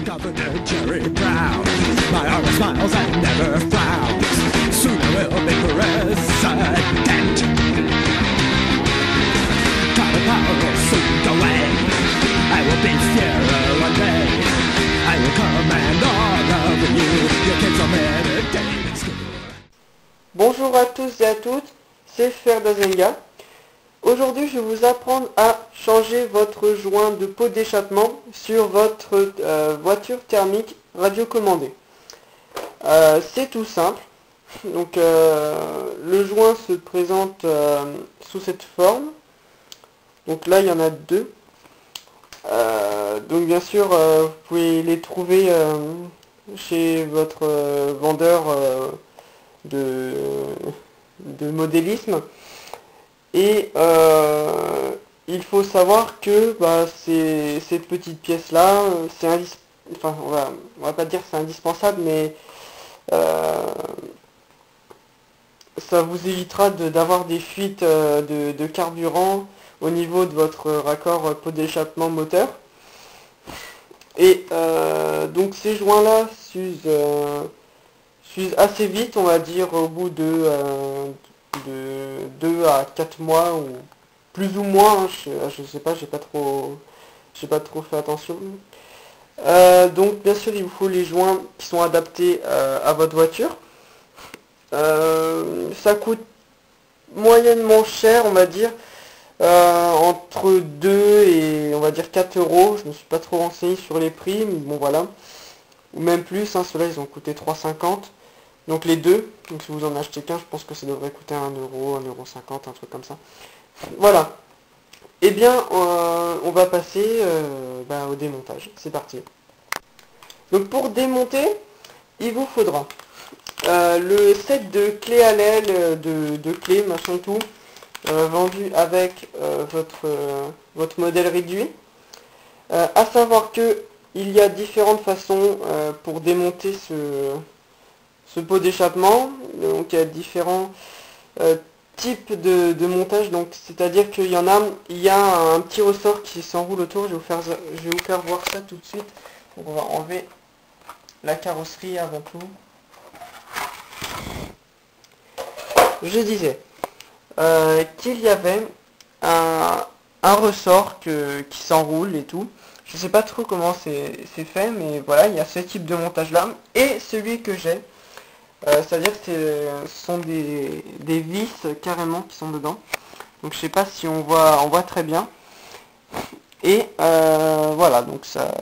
Governor Jerry Brown, my armor smiles and never frowns. Soon I will be president. Cloud power will soon go away. I will be Führer one day. I will command all of you. Your kids are meditating in school. Bonjour à tous et à toutes, c'est Ferdazenga. Aujourd'hui, je vais vous apprendre à changer votre joint de pot d'échappement sur votre voiture thermique radiocommandée. C'est tout simple. Donc, le joint se présente sous cette forme. Donc là, il y en a deux. Donc bien sûr, vous pouvez les trouver chez votre vendeur de modélisme. Et il faut savoir que cette petite pièce là, enfin on va pas dire c'est indispensable, mais ça vous évitera d'avoir des fuites de carburant au niveau de votre raccord pot d'échappement moteur. Et donc ces joints là s'usent assez vite, on va dire au bout de 2 à 4 mois ou plus ou moins, je sais pas, j'ai pas trop fait attention. Donc bien sûr il vous faut les joints qui sont adaptés à votre voiture. Ça coûte moyennement cher, on va dire, entre 2 et on va dire 4 euros. Je me suis pas trop renseigné sur les prix, mais bon voilà, ou même plus, hein, ceux-là ils ont coûté 3,50. Donc les deux, donc si vous en achetez qu'un, je pense que ça devrait coûter 1 euro, 1,50 €, un truc comme ça. Voilà. Eh bien, on va passer au démontage. C'est parti. Donc pour démonter, il vous faudra le set de clés à l'aile, de clés, machin et tout, vendu avec votre modèle réduit. À savoir que il y a différentes façons pour démonter ce pot d'échappement. Donc il y a différents types de montage, donc c'est-à-dire qu'il y a un petit ressort qui s'enroule autour. Je vais vous faire voir ça tout de suite. Donc on va enlever la carrosserie avant tout. Je disais qu'il y avait un ressort qui s'enroule et tout. Je sais pas trop comment c'est fait, mais voilà, il y a ce type de montage là. Et celui que j'ai, c'est-à-dire que ce sont des vis carrément qui sont dedans. Donc je sais pas si on voit très bien. Et voilà, donc ça,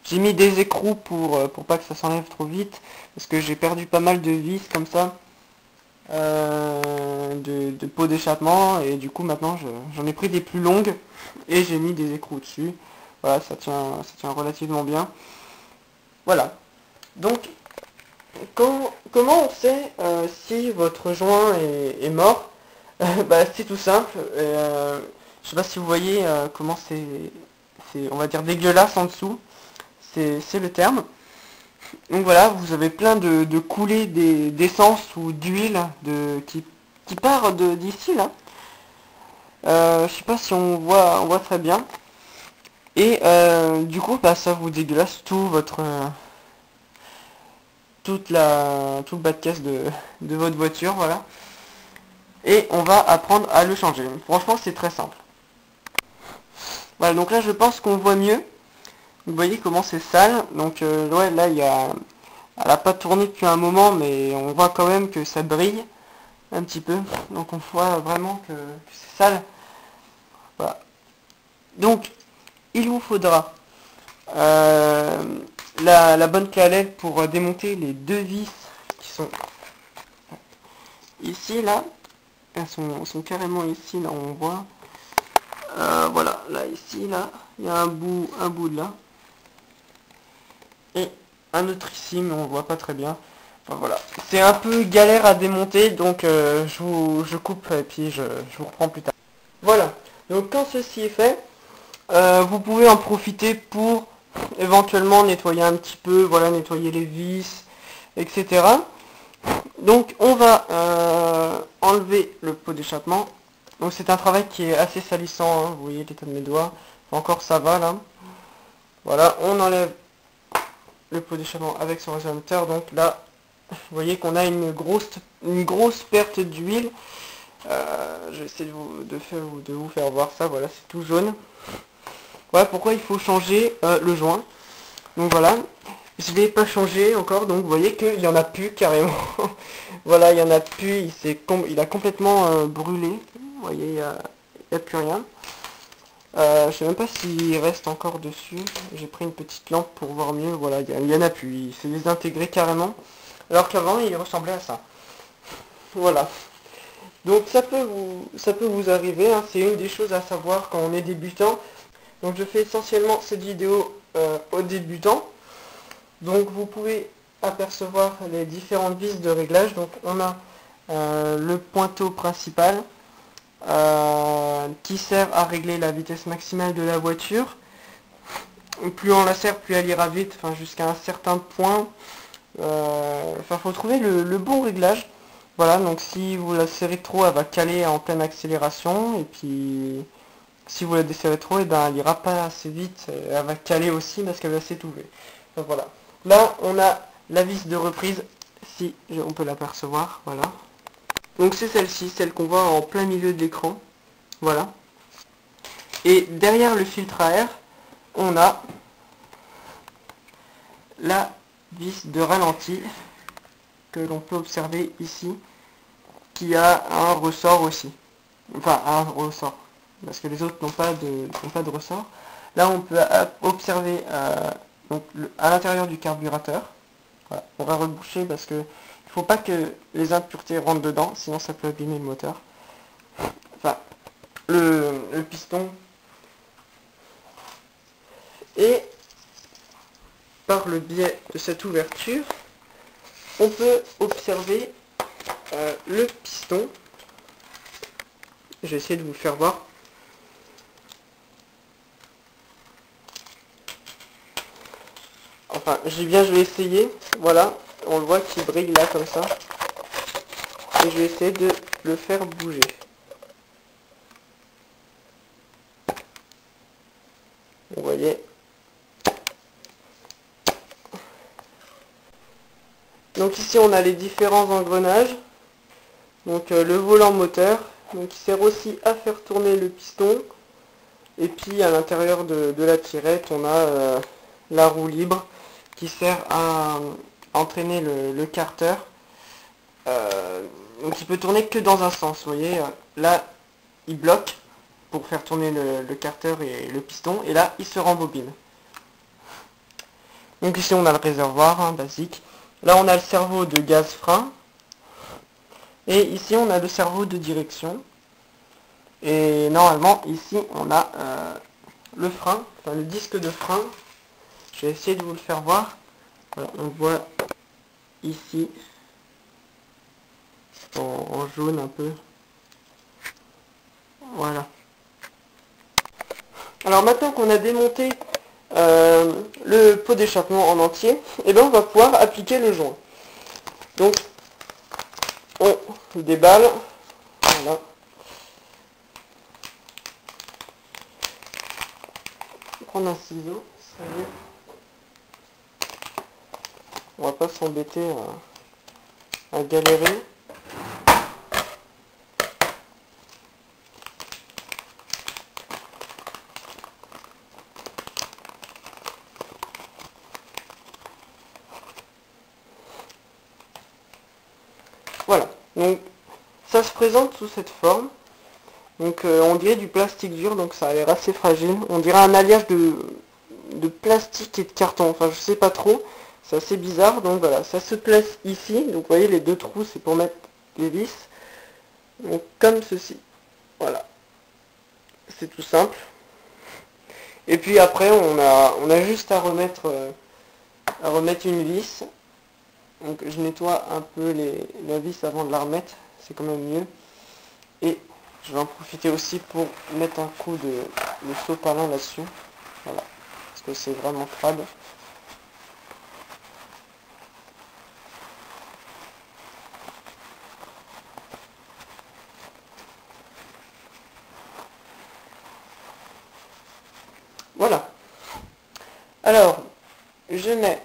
j'ai mis des écrous pour pas que ça s'enlève trop vite, parce que j'ai perdu pas mal de vis comme ça, de pots d'échappement, et du coup maintenant j'en ai pris des plus longues et j'ai mis des écrous dessus. Voilà, ça tient relativement bien. Voilà. Donc comment on sait si votre joint est mort? C'est tout simple. Je sais pas si vous voyez comment c'est, on va dire, dégueulasse en dessous. C'est le terme. Donc voilà, vous avez plein de coulées d'essence ou d'huile qui part d'ici là. Je sais pas si on voit très bien. Et du coup, ça vous dégueulasse tout le bas de caisse de votre voiture, voilà. Et on va apprendre à le changer. Franchement, c'est très simple. Voilà, donc là, je pense qu'on voit mieux. Vous voyez comment c'est sale. Donc ouais, là, elle n'a pas tourné depuis un moment, mais on voit quand même que ça brille un petit peu. Donc on voit vraiment que c'est sale. Voilà. Donc, il vous faudra la bonne clé à l'aile pour démonter les deux vis qui sont ici, là. Elles sont carrément ici, là, on voit. Voilà, là, ici, là. Il y a un bout de là. Et un autre ici, mais on le voit pas très bien. Enfin, voilà. C'est un peu galère à démonter, donc je coupe et puis je vous reprends plus tard. Voilà. Donc quand ceci est fait, vous pouvez en profiter pour éventuellement nettoyer un petit peu, voilà, nettoyer les vis, etc. Donc on va enlever le pot d'échappement. Donc c'est un travail qui est assez salissant, hein. Vous voyez l'état de mes doigts. Encore ça va là. Voilà, on enlève le pot d'échappement avec son réservoir. Donc là, vous voyez qu'on a une grosse perte d'huile. Je vais essayer de vous faire voir ça. Voilà, c'est tout jaune. Voilà pourquoi il faut changer le joint. Donc voilà, je ne l'ai pas changé encore, donc vous voyez qu'il n'y en a plus carrément. Voilà, il n'y en a plus, il a complètement brûlé. Vous voyez, il n'y a plus rien. Je sais même pas s'il reste encore dessus. J'ai pris une petite lampe pour voir mieux. Voilà, il n'y en a plus, il s'est désintégré carrément. Alors qu'avant, il ressemblait à ça. Voilà. Donc ça peut vous arriver, hein. C'est une des choses à savoir quand on est débutant. Donc je fais essentiellement cette vidéo aux débutants. Donc vous pouvez apercevoir les différentes vis de réglage. Donc on a le pointeau principal qui sert à régler la vitesse maximale de la voiture. Plus on la serre, plus elle ira vite, enfin jusqu'à un certain point. Enfin, faut trouver le bon réglage. Voilà, donc si vous la serrez trop, elle va caler en pleine accélération. Et puis si vous la desserrez trop, et ben elle ira pas assez vite. Elle va caler aussi parce qu'elle va s'étouffer. Donc voilà. Là, on a la vis de reprise, si on peut l'apercevoir, voilà. Donc c'est celle-ci, celle qu'on voit en plein milieu de l'écran, voilà. Et derrière le filtre à air, on a la vis de ralenti, que l'on peut observer ici, qui a un ressort aussi. Enfin, un ressort, parce que les autres n'ont pas de ressort. Là, on peut observer donc, à l'intérieur du carburateur. Voilà. On va reboucher parce que il faut pas que les impuretés rentrent dedans, sinon ça peut abîmer le moteur. Enfin, le piston. Et par le biais de cette ouverture, on peut observer le piston. Je vais essayer de vous le faire voir. Enfin, je vais essayer. Voilà, on le voit qui brille là comme ça. Et je vais essayer de le faire bouger. Vous voyez. Donc ici on a les différents engrenages. Donc le volant moteur, donc il sert aussi à faire tourner le piston. Et puis à l'intérieur de la tirette, on a la roue libre qui sert à entraîner le carter. Donc il peut tourner que dans un sens, vous voyez. Là, il bloque pour faire tourner le carter et le piston. Et là, il se rembobine. Donc ici on a le réservoir, hein, basique. Là on a le cerveau de gaz frein. Et ici on a le cerveau de direction. Et normalement ici on a le frein, enfin le disque de frein. Je vais essayer de vous le faire voir. Voilà, on voit ici en jaune un peu. Voilà. Alors maintenant qu'on a démonté le pot d'échappement en entier, et bien on va pouvoir appliquer le joint. Donc on déballe. Voilà. Prendre un ciseau, ça y est. On va pas s'embêter à galérer. Voilà, donc ça se présente sous cette forme. Donc on dirait du plastique dur, donc ça a l'air assez fragile. On dirait un alliage de plastique et de carton, enfin je sais pas trop. C'est assez bizarre, donc voilà, ça se place ici. Donc vous voyez les deux trous, c'est pour mettre les vis. Donc comme ceci. Voilà. C'est tout simple. Et puis après on a juste à remettre une vis. Donc je nettoie un peu la vis avant de la remettre, c'est quand même mieux. Et je vais en profiter aussi pour mettre un coup de sopalin là-dessus. Voilà. Parce que c'est vraiment crade. Voilà. Alors, je mets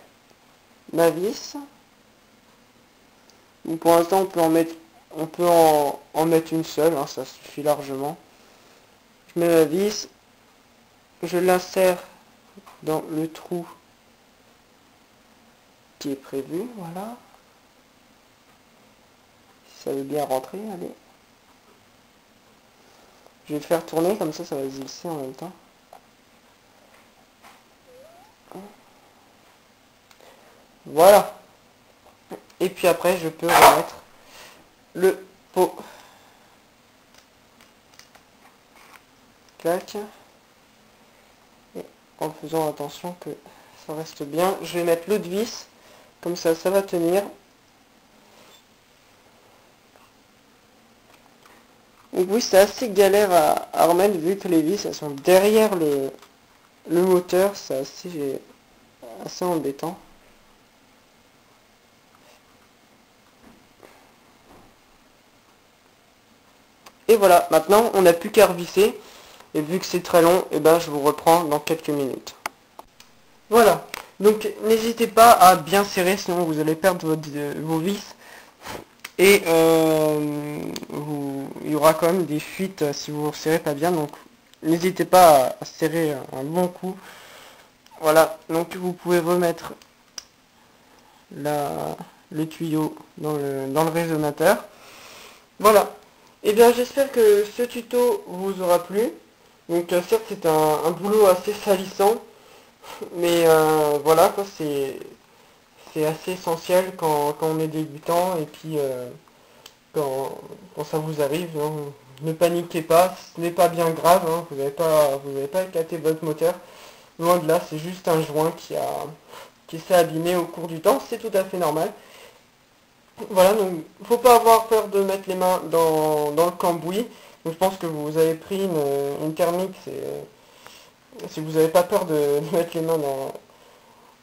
ma vis. Donc pour l'instant on peut en mettre une seule, hein, ça suffit largement. Je mets ma vis, je l'insère dans le trou qui est prévu, voilà. Si ça veut bien rentrer, allez. Je vais le faire tourner, comme ça va se glisser en même temps. Voilà. Et puis après, je peux remettre le pot. Clac. Et en faisant attention que ça reste bien. Je vais mettre l'autre vis. Comme ça va tenir. Donc oui, c'est assez galère à remettre vu que les vis elles sont derrière le moteur. C'est assez embêtant. Et voilà, maintenant on n'a plus qu'à revisser. Et vu que c'est très long, et ben je vous reprends dans quelques minutes. Voilà, donc n'hésitez pas à bien serrer, sinon vous allez perdre vos vis. Et il y aura quand même des fuites si vous ne serrez pas bien. Donc n'hésitez pas à serrer un bon coup. Voilà, donc vous pouvez remettre le tuyau dans le résonateur. Voilà. Et bien j'espère que ce tuto vous aura plu. Donc certes c'est un boulot assez salissant, mais voilà quoi, c'est assez essentiel quand on est débutant, et puis quand ça vous arrive, hein, ne paniquez pas, ce n'est pas bien grave, hein, vous n'avez pas éclaté votre moteur, loin de là, c'est juste un joint qui s'est abîmé au cours du temps, c'est tout à fait normal. Voilà, donc faut pas avoir peur de mettre les mains dans le cambouis. Donc je pense que vous avez pris une thermique, si vous n'avez pas peur de mettre les mains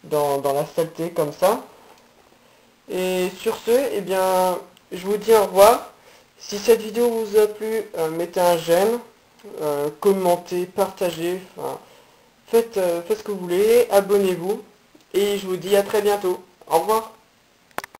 dans la saleté comme ça. Et sur ce, eh bien, je vous dis au revoir. Si cette vidéo vous a plu, mettez un j'aime, commentez, partagez, enfin, faites ce que vous voulez, abonnez-vous. Et je vous dis à très bientôt. Au revoir.